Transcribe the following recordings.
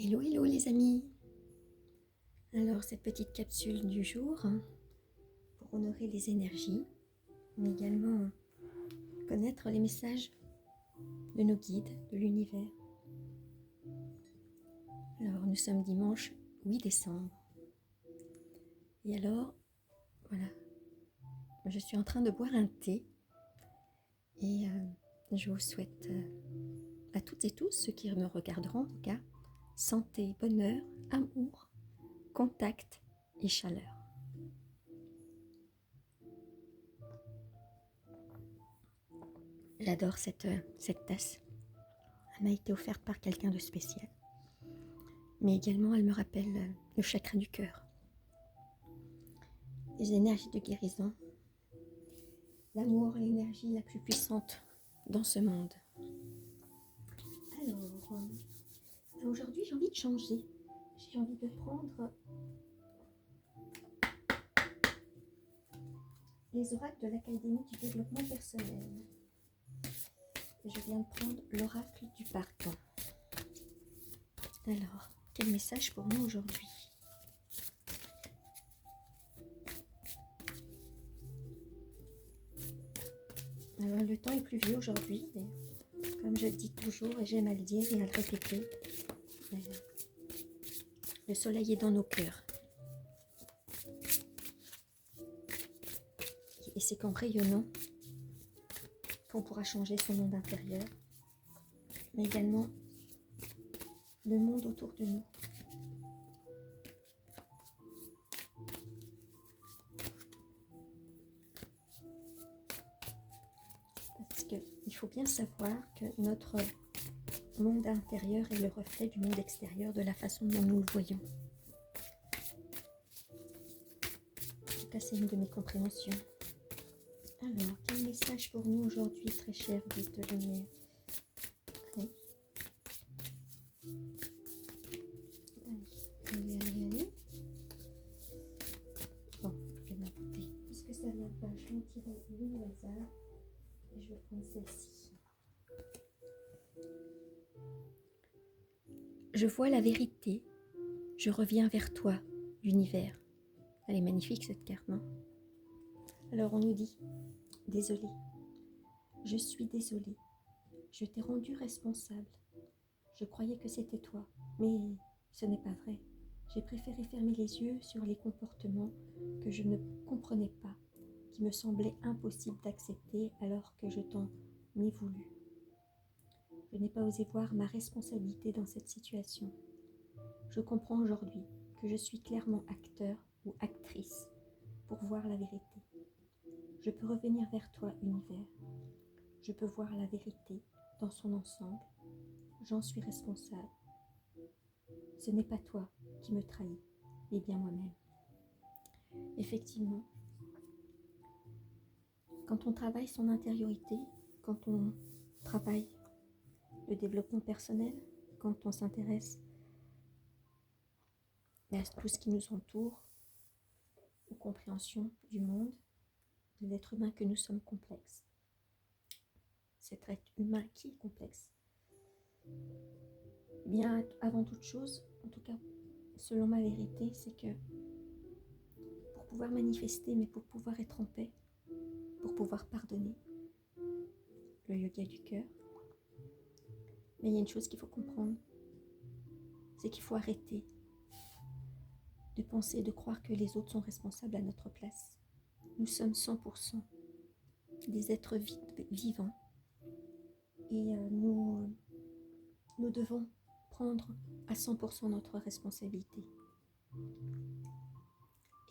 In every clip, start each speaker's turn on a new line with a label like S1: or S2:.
S1: Hello, hello les amis. Alors cette petite capsule du jour pour honorer les énergies, mais également connaître les messages de nos guides, de l'univers. Alors nous sommes dimanche 8 décembre. Et alors, voilà, je suis en train de boire un thé et je vous souhaite à toutes et tous, ceux qui me regarderont en tout cas, santé, bonheur, amour, contact et chaleur. J'adore cette tasse. Elle m'a été offerte par quelqu'un de spécial. Mais également, elle me rappelle le chakra du cœur. Les énergies de guérison. L'amour, l'énergie la plus puissante dans ce monde. Alors, aujourd'hui, j'ai envie de changer. J'ai envie de prendre les oracles de l'Académie du développement personnel. Et je viens de prendre l'oracle du pardon. Alors, quel message pour nous aujourd'hui ? Alors, le temps est pluvieux aujourd'hui, mais comme je le dis toujours, et j'aime à le dire et à le répéter, le soleil est dans nos cœurs. Et c'est qu'en rayonnant qu'on pourra changer son monde intérieur, mais également le monde autour de nous. Parce qu'il faut bien savoir que notre monde intérieur est le reflet du monde extérieur de la façon dont nous le voyons. En tout cas, c'est une de mes compréhensions. Alors, quel message pour nous aujourd'hui, très cher guide de lumière ? Allez. Bon, je vais m'apporter. Puisque ça vient pas, je vais en tirer une au hasard. Et je vais prendre celle-ci. Je vois la vérité. Je reviens vers toi, l'univers. Elle est magnifique cette carte, non ? Alors on nous dit, désolé, je suis désolée, je t'ai rendu responsable. Je croyais que c'était toi, mais ce n'est pas vrai. J'ai préféré fermer les yeux sur les comportements que je ne comprenais pas, qui me semblaient impossibles d'accepter alors que je t'en ai voulu. Je n'ai pas osé voir ma responsabilité dans cette situation. Je comprends aujourd'hui que je suis clairement acteur ou actrice pour voir la vérité. Je peux revenir vers toi, univers. Je peux voir la vérité dans son ensemble. J'en suis responsable. Ce n'est pas toi qui me trahis, mais bien moi-même. Effectivement, quand on travaille son intériorité, quand on travaille le développement personnel, quand on s'intéresse à tout ce qui nous entoure, aux compréhensions du monde, de l'être humain que nous sommes complexes. Cet être humain qui est complexe. Eh bien, avant toute chose, en tout cas, selon ma vérité, c'est que pour pouvoir manifester, mais pour pouvoir être en paix, pour pouvoir pardonner, le yoga du cœur, mais il y a une chose qu'il faut comprendre, c'est qu'il faut arrêter de penser et de croire que les autres sont responsables à notre place. Nous sommes 100% des êtres vivants et nous devons prendre à 100% notre responsabilité.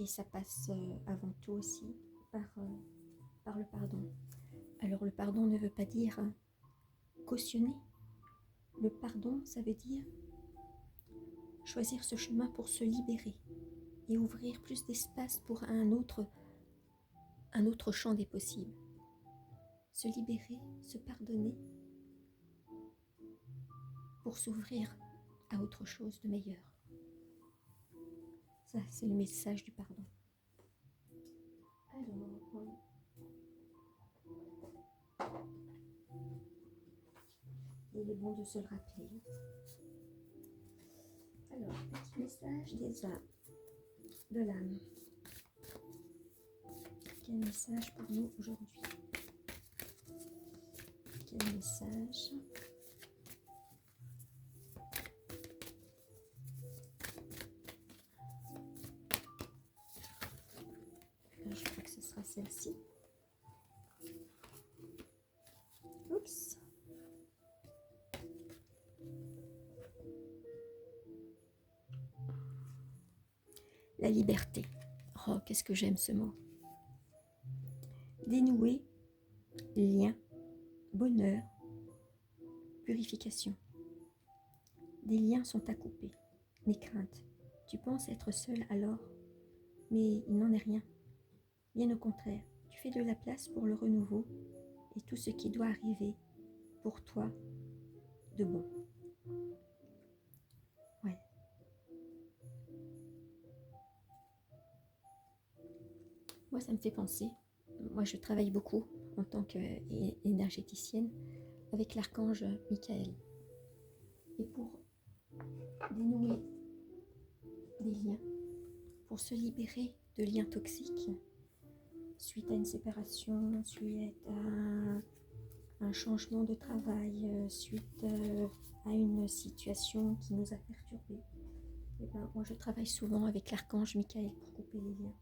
S1: Et ça passe avant tout aussi par le pardon. Alors le pardon ne veut pas dire cautionner. Le pardon, ça veut dire choisir ce chemin pour se libérer et ouvrir plus d'espace pour un autre champ des possibles. Se libérer, se pardonner pour s'ouvrir à autre chose de meilleur. Ça, c'est le message du pardon. Alors, il est bon de se le rappeler. Alors, petit message des âmes, de l'âme. Quel message pour nous aujourd'hui? Quel message? Là, je crois que ce sera celle-ci. Oups. La liberté. Oh, qu'est-ce que j'aime ce mot. Dénouer, lien, bonheur, purification. Des liens sont à couper. N'aie crainte. Tu penses être seul alors, mais il n'en est rien. Bien au contraire, tu fais de la place pour le renouveau et tout ce qui doit arriver pour toi de bon. Ouais. Moi, ça me fait penser. Moi, je travaille beaucoup en tant qu'énergéticienne avec l'archange Michael. Et pour dénouer des liens, pour se libérer de liens toxiques, suite à une séparation, suite à un changement de travail, suite à une situation qui nous a perturbés, et ben, moi je travaille souvent avec l'archange Michael pour couper les liens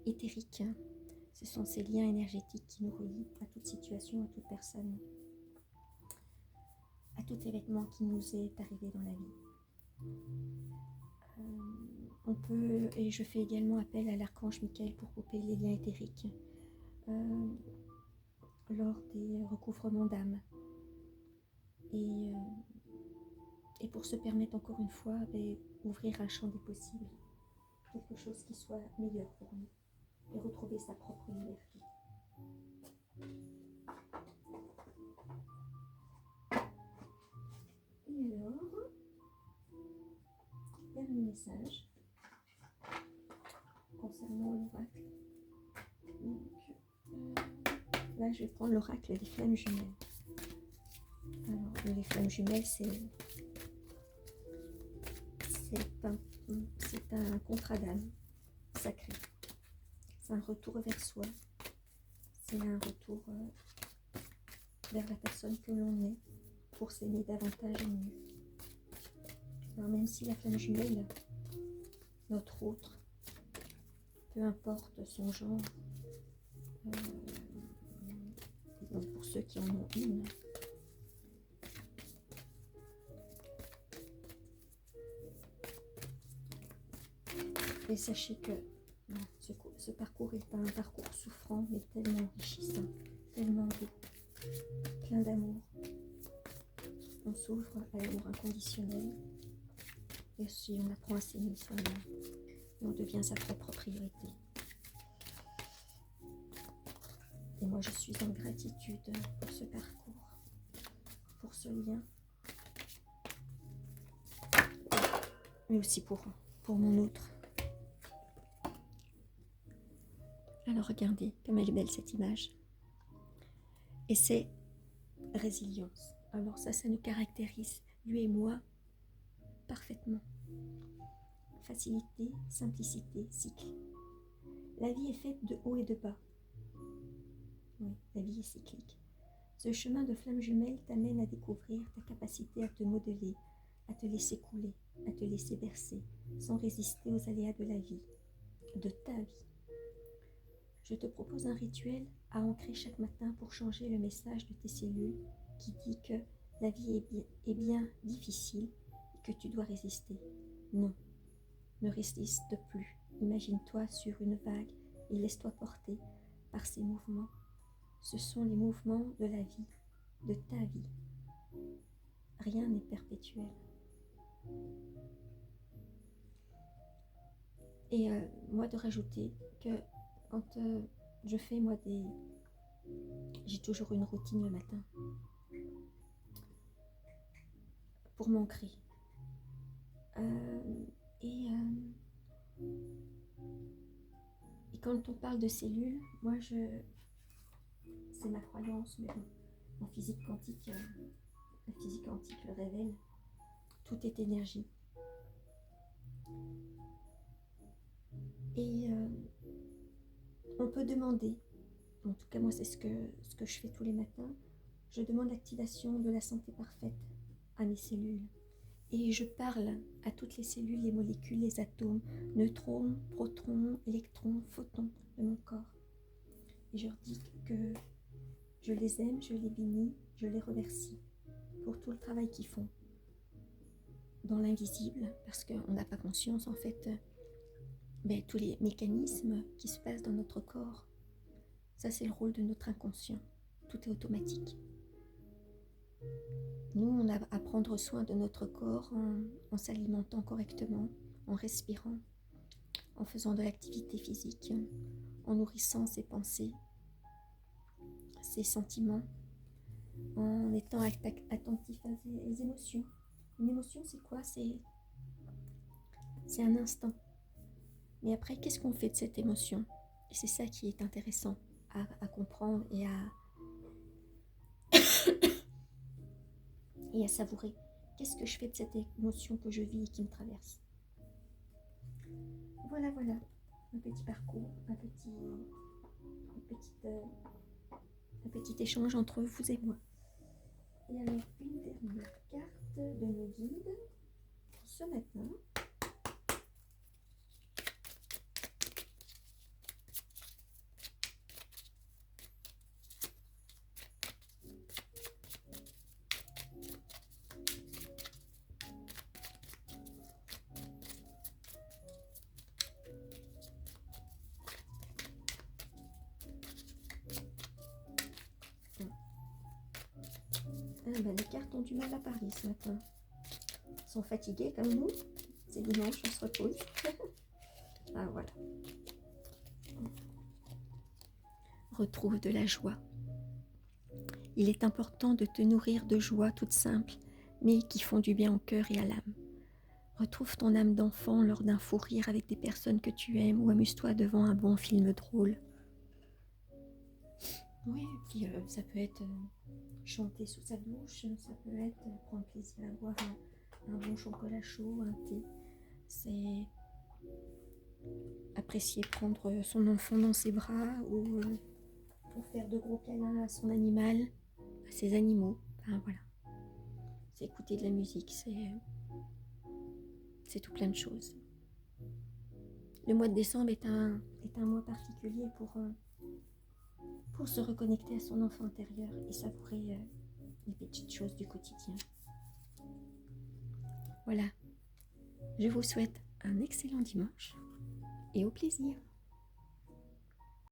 S1: éthériques. Ce sont ces liens énergétiques qui nous relient à toute situation, à toute personne, à tout événement qui nous est arrivé dans la vie. On peut, et je fais également appel à l'archange Michael pour couper les liens éthériques lors des recouvrements d'âme. Et pour se permettre encore une fois d'ouvrir un champ des possibles, quelque chose qui soit meilleur pour nous et retrouver sa propre liberté. Et alors, dernier message concernant l'oracle. Là, je vais prendre l'oracle des flammes jumelles. Alors, les flammes jumelles, c'est un contrat d'âme sacré. C'est un retour vers soi. C'est un retour vers la personne que l'on est pour s'aimer davantage et mieux. Alors, même si la flamme jumelle, notre autre, peu importe son genre, donc pour ceux qui en ont une, et sachez que ce parcours est un parcours souffrant, mais tellement enrichissant, tellement beau, plein d'amour. On s'ouvre à l'amour inconditionnel, et aussi on apprend à s'aimer soi-même, et on devient sa propre priorité. Et moi, je suis en gratitude pour ce parcours, pour ce lien, mais aussi pour mon autre. Alors regardez comme elle est belle cette image. Et c'est résilience. Alors ça nous caractérise, lui et moi, parfaitement. Facilité, simplicité, cycle. La vie est faite de haut et de bas. Oui, la vie est cyclique. Ce chemin de flamme jumelle t'amène à découvrir ta capacité à te modeler, à te laisser couler, à te laisser bercer, sans résister aux aléas de la vie, de ta vie. Je te propose un rituel à ancrer chaque matin pour changer le message de tes cellules qui dit que la vie est bien difficile et que tu dois résister. Non, ne résiste plus. Imagine-toi sur une vague et laisse-toi porter par ces mouvements. Ce sont les mouvements de la vie, de ta vie. Rien n'est perpétuel. Et moi de rajouter que quand je fais j'ai toujours une routine le matin pour m'ancrer. Et quand on parle de cellules, moi c'est ma croyance, mais bon, en physique quantique, la physique quantique le révèle, tout est énergie. Et on peut demander, en tout cas moi c'est ce que je fais tous les matins, je demande l'activation de la santé parfaite à mes cellules. Et je parle à toutes les cellules, les molécules, les atomes, neutrons, protons, électrons, photons de mon corps. Et je leur dis que je les aime, je les bénis, je les remercie pour tout le travail qu'ils font dans l'invisible, parce qu'on n'a pas conscience en fait tous les mécanismes qui se passent dans notre corps. Ça c'est le rôle de notre inconscient, tout est automatique. Nous on a à prendre soin de notre corps en s'alimentant correctement, en respirant, en faisant de l'activité physique, en nourrissant ses pensées, ses sentiments, en étant attentif à ses émotions. Une émotion, c'est quoi? C'est un instant. Mais après, qu'est-ce qu'on fait de cette émotion? Et c'est ça qui est intéressant à comprendre et à savourer. Qu'est-ce que je fais de cette émotion que je vis et qui me traverse? Voilà, un petit parcours, un petit échange entre vous et moi. Et alors, une dernière carte de nos guides ce matin. Les cartes ont du mal à parler ce matin. Elles sont fatiguées comme nous. C'est dimanche, on se repose. Ah voilà. Retrouve de la joie. Il est important de te nourrir de joie toute simple, mais qui font du bien au cœur et à l'âme. Retrouve ton âme d'enfant lors d'un fou rire avec des personnes que tu aimes ou amuse-toi devant un bon film drôle. Oui, et puis ça peut être chanter sous sa douche, ça peut être prendre plaisir à boire un bon chocolat chaud, un thé. C'est apprécier prendre son enfant dans ses bras ou pour faire de gros câlins à son animal, à ses animaux. Enfin voilà. C'est écouter de la musique, c'est tout plein de choses. Le mois de décembre est un mois particulier pour se reconnecter à son enfant intérieur et savourer les petites choses du quotidien. Voilà, je vous souhaite un excellent dimanche et au plaisir.